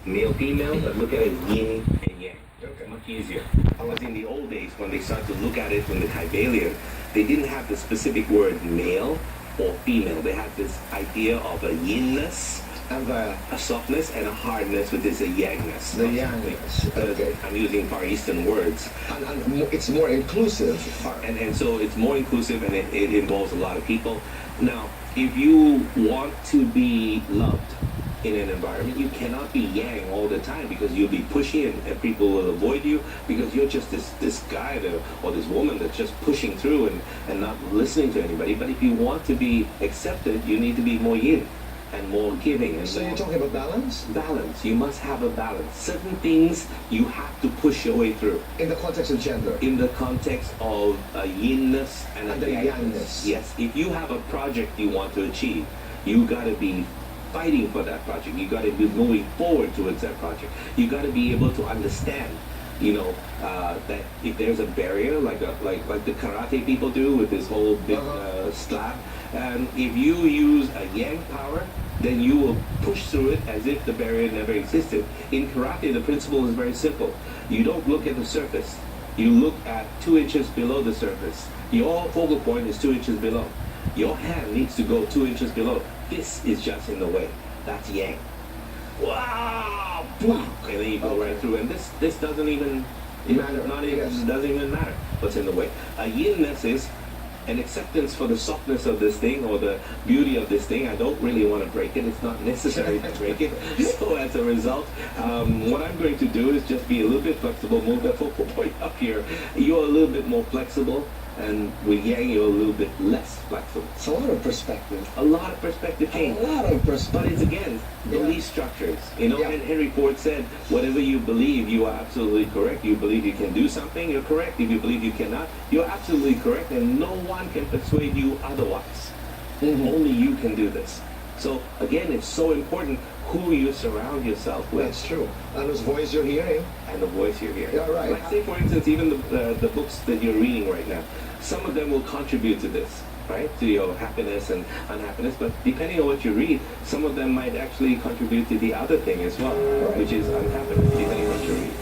male, female, but look at it yin and yang. Okay. Much easier. Because in the old days, when they started to look at it from the Kybalion, they didn't have the specific word male or female. They had this idea of a yinness, And a softness, and a hardness, which is a yangness. the yangness. Okay. I'm using Far Eastern words. And it's more inclusive. And so it's more inclusive, and it involves a lot of people. Now, if you want to be loved in an environment, you cannot be yang all the time, because you'll be pushy, and people will avoid you because you're just this guy or this woman that's just pushing through and not listening to anybody. But if you want to be accepted, you need to be more yin and more giving. And So more you're talking about balance? balance. You must have a balance. Certain things you have to push your way through In the context of gender. in the context of a yinness and a And the yangness. yangness. Yes, if you have a project you want to achieve, you got to be fighting for that project. You got to be moving forward towards that project. You got to be able to understand, that if there's a barrier, like the karate people do with this whole big slab, and if you use a yang power, then you will push through it as if the barrier never existed. In karate, the principle is very simple. You don't look at the surface. You look at 2 inches below the surface. Your focal point is 2 inches below. Your hand needs to go 2 inches below. This is just in the way. That's yang. Wow! Boom! And then you go right through. And this doesn't even Matter. Not even Yes. doesn't even matter what's in the way. A yinness is an acceptance for the softness of this thing or the beauty of this thing. I don't really want to break it. It's not necessary to break it. So as a result, what I'm going to do is just be a little bit flexible, move that focal point up here. You're a little bit more flexible, and with yang, you're a little bit less flexible. It's a lot of perspective. A lot of perspective change. A lot of perspective. But it's again, belief structures. Yeah. And Henry Ford said, whatever you believe, you are absolutely correct. You believe you can do something, you're correct. If you believe you cannot, you're absolutely correct, and no one can persuade you otherwise. Only you can do this. So again, it's so important who you surround yourself with. That's true. And whose voice you're hearing. And the voice you hear. Yeah, right. Like say, for instance, even the books that you're reading right now, some of them will contribute to this, right? To your happiness and unhappiness. But depending on what you read, some of them might actually contribute to the other thing as well, Right. which is unhappiness, depending on what you read.